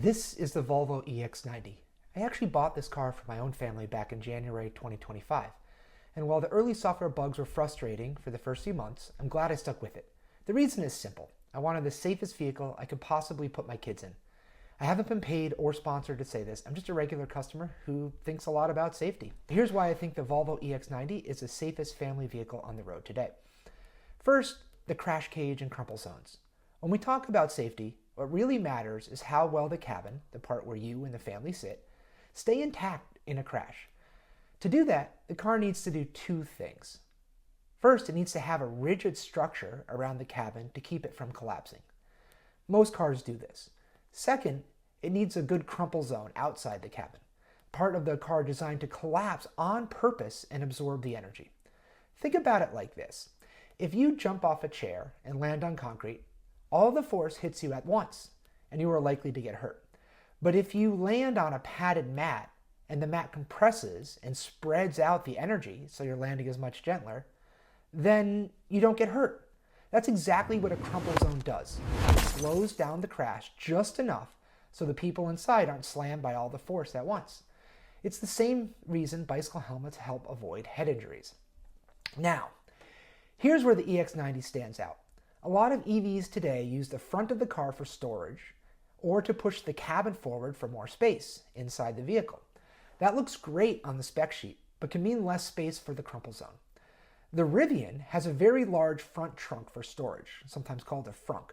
This is the Volvo EX90. I actually bought this car for my own family back in January 2025. And while the early software bugs were frustrating for the first few months, I'm glad I stuck with it. The reason is simple. I wanted the safest vehicle I could possibly put my kids in. I haven't been paid or sponsored to say this. I'm just a regular customer who thinks a lot about safety. Here's why I think the Volvo EX90 is the safest family vehicle on the road today. First, the crash cage and crumple zones. When we talk about safety, what really matters is how well the cabin, the part where you and the family sit, stay intact in a crash. To do that, the car needs to do two things. First, it needs to have a rigid structure around the cabin to keep it from collapsing. Most cars do this. Second, it needs a good crumple zone outside the cabin, part of the car designed to collapse on purpose and absorb the energy. Think about it like this. If you jump off a chair and land on concrete, all the force hits you at once, and you are likely to get hurt. But if you land on a padded mat, and the mat compresses and spreads out the energy so your landing is much gentler, then you don't get hurt. That's exactly what a crumple zone does. It slows down the crash just enough so the people inside aren't slammed by all the force at once. It's the same reason bicycle helmets help avoid head injuries. Now, here's where the EX90 stands out. A lot of EVs today use the front of the car for storage or to push the cabin forward for more space inside the vehicle. That looks great on the spec sheet, but can mean less space for the crumple zone. The Rivian has a very large front trunk for storage, sometimes called a frunk,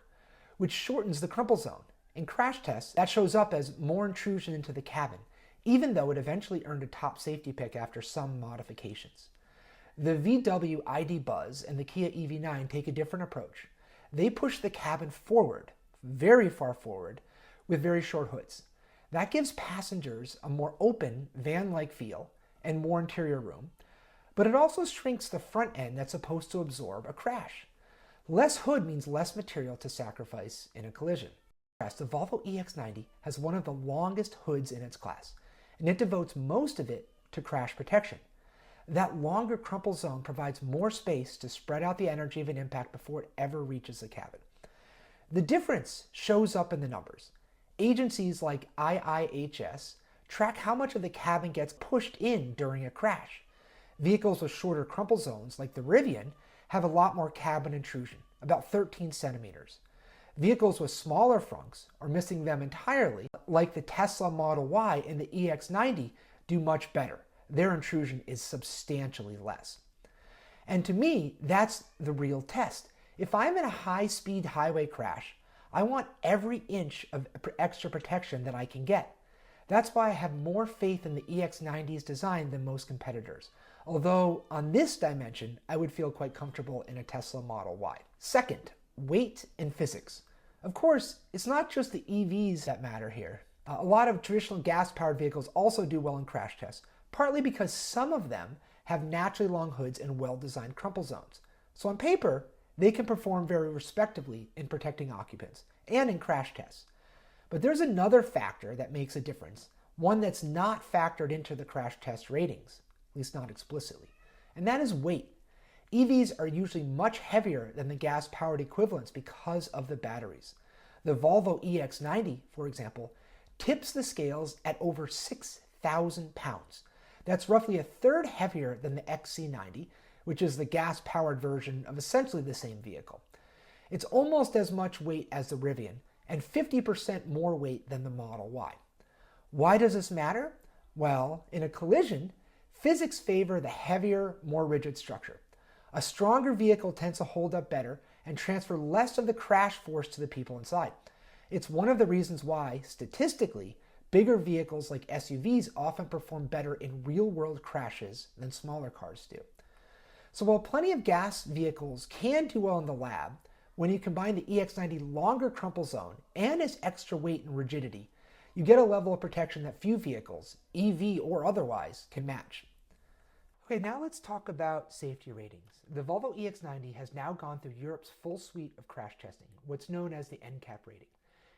which shortens the crumple zone. In crash tests, that shows up as more intrusion into the cabin, even though it eventually earned a top safety pick after some modifications. The VW ID.Buzz and the Kia EV9 take a different approach. They push the cabin forward, very far forward, with very short hoods. That gives passengers a more open, van-like feel and more interior room, but it also shrinks the front end that's supposed to absorb a crash. Less hood means less material to sacrifice in a collision. The Volvo EX90 has one of the longest hoods in its class, and it devotes most of it to crash protection. That longer crumple zone provides more space to spread out the energy of an impact before it ever reaches the cabin. The difference shows up in the numbers. Agencies like IIHS track how much of the cabin gets pushed in during a crash. Vehicles with shorter crumple zones, like the Rivian, have a lot more cabin intrusion, about 13 centimeters. Vehicles with smaller frunks, or missing them entirely, like the Tesla Model Y and the EX90, do much better. Their intrusion is substantially less. And to me, that's the real test. If I'm in a high-speed highway crash, I want every inch of extra protection that I can get. That's why I have more faith in the EX90's design than most competitors. Although on this dimension, I would feel quite comfortable in a Tesla Model Y. Second, weight and physics. Of course, it's not just the EVs that matter here. A lot of traditional gas-powered vehicles also do well in crash tests, partly because some of them have naturally long hoods and well-designed crumple zones. So on paper, they can perform very respectably in protecting occupants and in crash tests. But there's another factor that makes a difference, one that's not factored into the crash test ratings, at least not explicitly, and that is weight. EVs are usually much heavier than the gas-powered equivalents because of the batteries. The Volvo EX90, for example, tips the scales at over 6,000 pounds. That's roughly a third heavier than the XC90, which is the gas-powered version of essentially the same vehicle. It's almost as much weight as the Rivian, and 50% more weight than the Model Y. Why does this matter? Well, in a collision, physics favor the heavier, more rigid structure. A stronger vehicle tends to hold up better and transfer less of the crash force to the people inside. It's one of the reasons why, statistically, bigger vehicles like SUVs often perform better in real-world crashes than smaller cars do. So while plenty of gas vehicles can do well in the lab, when you combine the EX90 longer crumple zone and its extra weight and rigidity, you get a level of protection that few vehicles, EV or otherwise, can match. Okay, now let's talk about safety ratings. The Volvo EX90 has now gone through Europe's full suite of crash testing, what's known as the NCAP rating.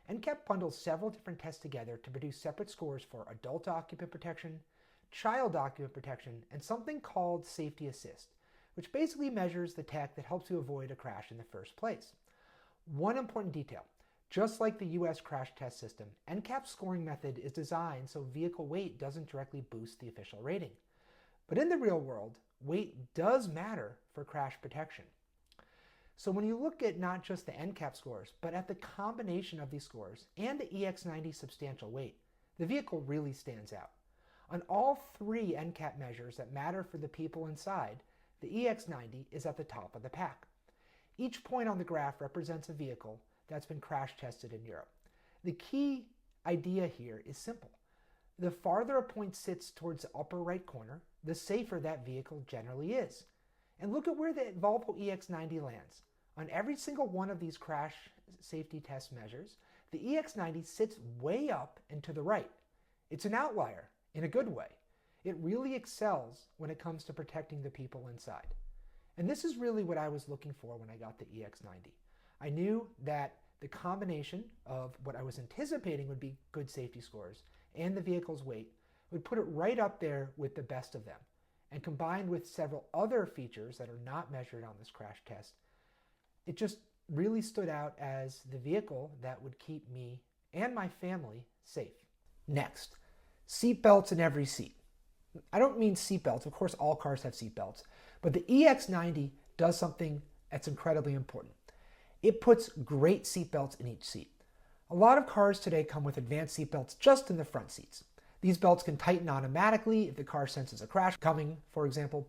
NCAP bundles several different tests together to produce separate scores for adult occupant protection, child occupant protection, and something called safety assist, which basically measures the tech that helps you avoid a crash in the first place. One important detail, Just like the US crash test system, NCAP's scoring method is designed so vehicle weight doesn't directly boost the official rating. But in the real world, weight does matter for crash protection. So when you look at not just the NCAP scores, but at the combination of these scores and the EX90 substantial weight, the vehicle really stands out. On all three NCAP measures that matter for the people inside, the EX90 is at the top of the pack. Each point on the graph represents a vehicle that's been crash tested in Europe. The key idea here is simple. The farther a point sits towards the upper right corner, the safer that vehicle generally is. And look at where the Volvo EX90 lands. On every single one of these crash safety test measures, the EX90 sits way up and to the right. It's an outlier in a good way. It really excels when it comes to protecting the people inside. And this is really what I was looking for when I got the EX90. I knew that the combination of what I was anticipating would be good safety scores and the vehicle's weight would put it right up there with the best of them. And combined with several other features that are not measured on this crash test, it just really stood out as the vehicle that would keep me and my family safe. Next, seatbelts in every seat. I don't mean seatbelts, of course all cars have seatbelts, but the EX90 does something that's incredibly important. It puts great seatbelts in each seat. A lot of cars today come with advanced seatbelts just in the front seats. These belts can tighten automatically if the car senses a crash coming, for example,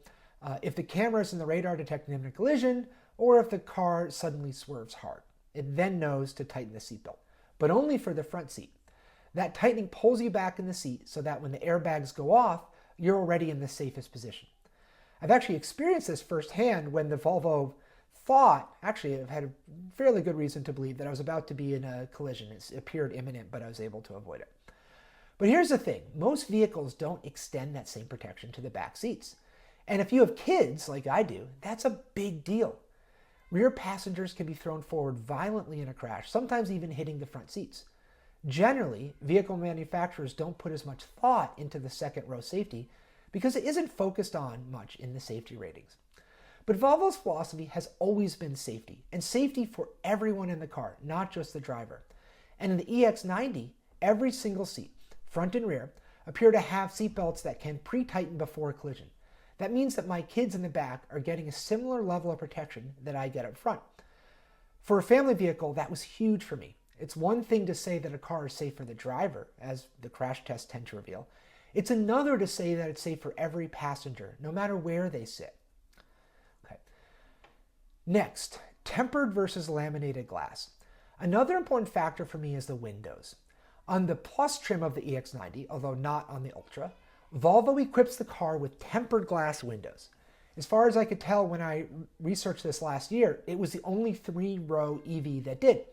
if the cameras and the radar detect an imminent collision, or if the car suddenly swerves hard. It then knows to tighten the seatbelt, but only for the front seat. That tightening pulls you back in the seat so that when the airbags go off, you're already in the safest position. I've actually experienced this firsthand when the Volvo actually I've had a fairly good reason to believe that I was about to be in a collision. It appeared imminent, but I was able to avoid it. But here's the thing, most vehicles don't extend that same protection to the back seats. And if you have kids like I do, that's a big deal. Rear passengers can be thrown forward violently in a crash, sometimes even hitting the front seats. Generally, vehicle manufacturers don't put as much thought into the second row safety because it isn't focused on much in the safety ratings. But Volvo's philosophy has always been safety, and safety for everyone in the car, not just the driver. And in the EX90, every single seat, front and rear, appear to have seatbelts that can pre-tighten before a collision. That means that my kids in the back are getting a similar level of protection that I get up front. For a family vehicle, that was huge for me. It's one thing to say that a car is safe for the driver, as the crash tests tend to reveal. It's another to say that it's safe for every passenger, no matter where they sit. Okay. Next, tempered versus laminated glass. Another important factor for me is the windows. On the Plus trim of the EX90, although not on the Ultra, Volvo equips the car with tempered glass windows. As far as I could tell when I researched this last year, it was the only 3-row EV that did.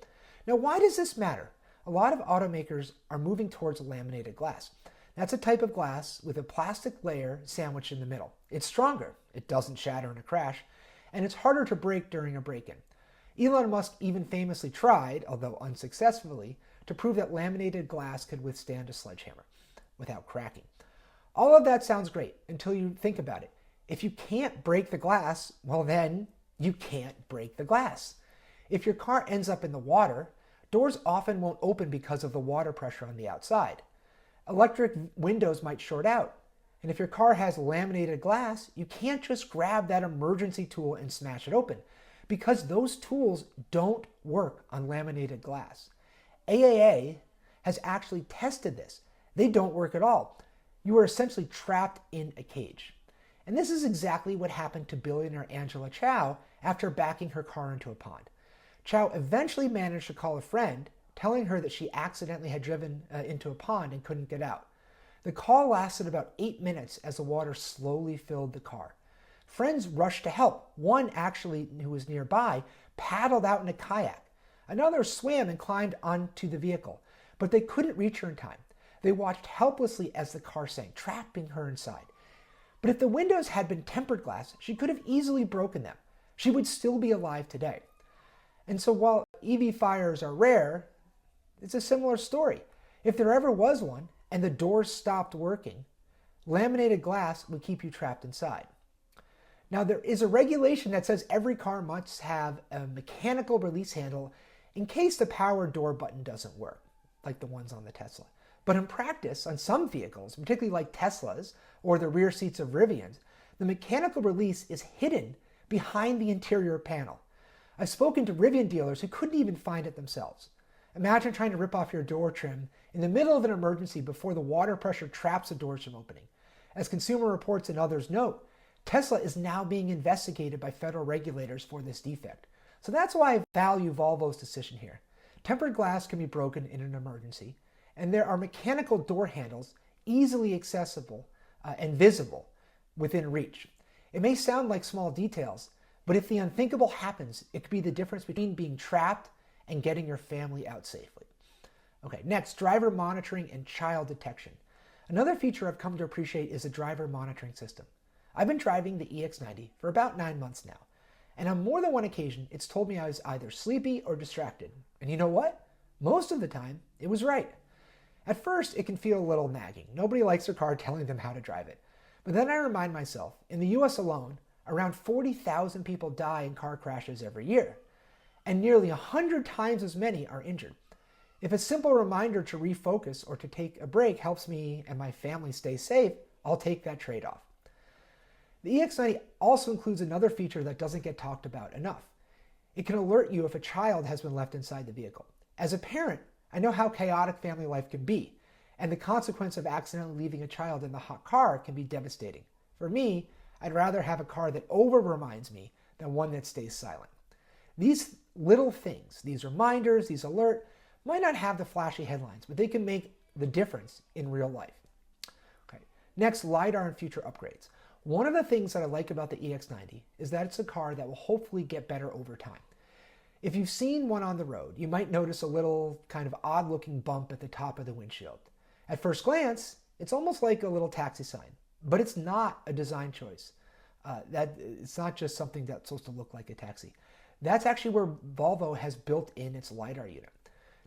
Now, why does this matter? A lot of automakers are moving towards laminated glass. That's a type of glass with a plastic layer sandwiched in the middle. It's stronger, it doesn't shatter in a crash, and it's harder to break during a break-in. Elon Musk even famously tried, although unsuccessfully, to prove that laminated glass could withstand a sledgehammer without cracking. All of that sounds great until you think about it. If you can't break the glass, well then, you can't break the glass. If your car ends up in the water, doors often won't open because of the water pressure on the outside. Electric windows might short out. And if your car has laminated glass, you can't just grab that emergency tool and smash it open because those tools don't work on laminated glass. AAA has actually tested this. They don't work at all. You are essentially trapped in a cage. And this is exactly what happened to billionaire Angela Chow after backing her car into a pond. Chow eventually managed to call a friend, telling her that she accidentally had driven into a pond and couldn't get out. The call lasted about 8 minutes as the water slowly filled the car. Friends rushed to help. One actually, who was nearby, paddled out in a kayak. Another swam and climbed onto the vehicle, but they couldn't reach her in time. They watched helplessly as the car sank, trapping her inside. But if the windows had been tempered glass, she could have easily broken them. She would still be alive today. And so while EV fires are rare, it's a similar story. If there ever was one and the doors stopped working, laminated glass would keep you trapped inside. Now there is a regulation that says every car must have a mechanical release handle in case the power door button doesn't work, like the ones on the Tesla. But in practice, on some vehicles, particularly like Teslas or the rear seats of Rivians, the mechanical release is hidden behind the interior panel. I've spoken to Rivian dealers who couldn't even find it themselves. Imagine trying to rip off your door trim in the middle of an emergency before the water pressure traps the doors from opening. As Consumer Reports and others note, Tesla is now being investigated by federal regulators for this defect. So that's why I value Volvo's decision here. Tempered glass can be broken in an emergency, and there are mechanical door handles easily accessible and visible within reach. It may sound like small details, but if the unthinkable happens, it could be the difference between being trapped and getting your family out safely. Okay, next, driver monitoring and child detection. Another feature I've come to appreciate is a driver monitoring system. I've been driving the EX90 for about 9 months now, and on more than one occasion, it's told me I was either sleepy or distracted. And you know what? Most of the time, it was right. At first, it can feel a little nagging. Nobody likes their car telling them how to drive it. But then I remind myself, in the US alone, around 40,000 people die in car crashes every year, and nearly 100 times as many are injured. If a simple reminder to refocus or to take a break helps me and my family stay safe, I'll take that trade-off. The EX90 also includes another feature that doesn't get talked about enough. It can alert you if a child has been left inside the vehicle. As a parent, I know how chaotic family life can be, and the consequence of accidentally leaving a child in the hot car can be devastating. For me, I'd rather have a car that over-reminds me than one that stays silent. These little things, these reminders, these alerts, might not have the flashy headlines, but they can make the difference in real life. Okay. Next, lidar and future upgrades. One of the things that I like about the EX90 is that it's a car that will hopefully get better over time. If you've seen one on the road, you might notice a little kind of odd-looking bump at the top of the windshield. At first glance, it's almost like a little taxi sign, but it's not a design choice. It's not just something that's supposed to look like a taxi. That's actually where Volvo has built in its lidar unit.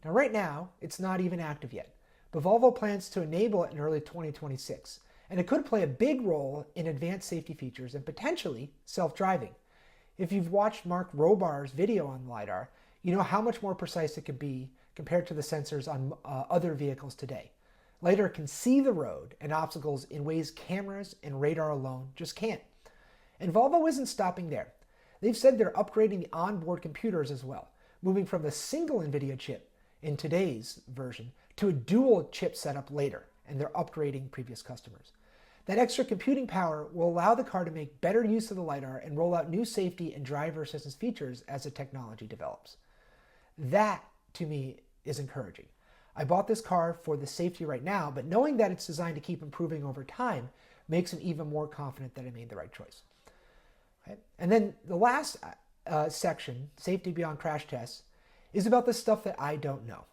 Now, right now, it's not even active yet, but Volvo plans to enable it in early 2026, and it could play a big role in advanced safety features and potentially self-driving. If you've watched Mark Robar's video on lidar, you know how much more precise it can be compared to the sensors on other vehicles today. LiDAR can see the road and obstacles in ways cameras and radar alone just can't. And Volvo isn't stopping there. They've said they're upgrading the onboard computers as well, moving from the single NVIDIA chip in today's version to a dual chip setup later, and they're upgrading previous customers. That extra computing power will allow the car to make better use of the lidar and roll out new safety and driver assistance features as the technology develops. That, to me, is encouraging. I bought this car for the safety right now, but knowing that it's designed to keep improving over time makes me even more confident that I made the right choice. Okay? And then the last section, safety beyond crash tests, is about the stuff that I don't know.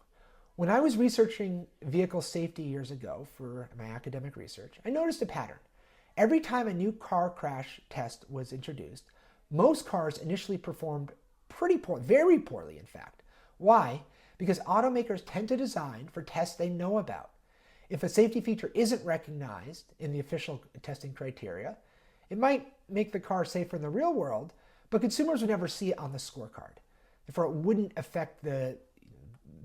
When I was researching vehicle safety years ago for my academic research, I noticed a pattern. Every time a new car crash test was introduced, most cars initially performed pretty poorly, very poorly in fact. Why? Because automakers tend to design for tests they know about. If a safety feature isn't recognized in the official testing criteria, it might make the car safer in the real world, but consumers would never see it on the scorecard. Therefore, it wouldn't affect the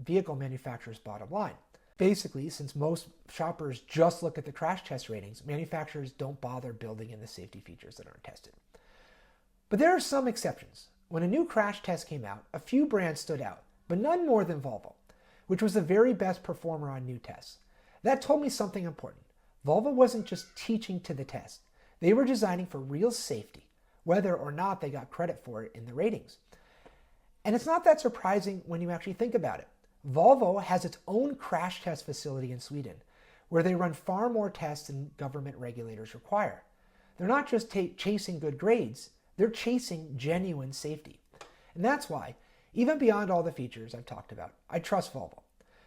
vehicle manufacturer's bottom line. Basically, since most shoppers just look at the crash test ratings, manufacturers don't bother building in the safety features that aren't tested. But there are some exceptions. When a new crash test came out, a few brands stood out, but none more than Volvo, which was the very best performer on new tests. That told me something important. Volvo wasn't just teaching to the test. They were designing for real safety, whether or not they got credit for it in the ratings. And it's not that surprising when you actually think about it. Volvo has its own crash test facility in Sweden, where they run far more tests than government regulators require. They're not just chasing good grades, they're chasing genuine safety. And that's why, even beyond all the features I've talked about, I trust Volvo,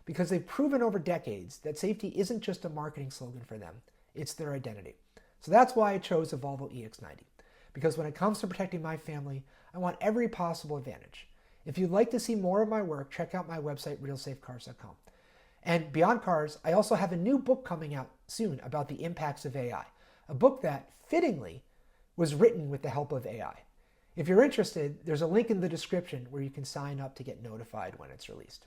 because they've proven over decades that safety isn't just a marketing slogan for them, it's their identity. So that's why I chose the Volvo EX90, because when it comes to protecting my family, I want every possible advantage. If you'd like to see more of my work, check out my website, realsafecars.com. And beyond cars, I also have a new book coming out soon about the impacts of AI, a book that, fittingly, was written with the help of AI. If you're interested, there's a link in the description where you can sign up to get notified when it's released.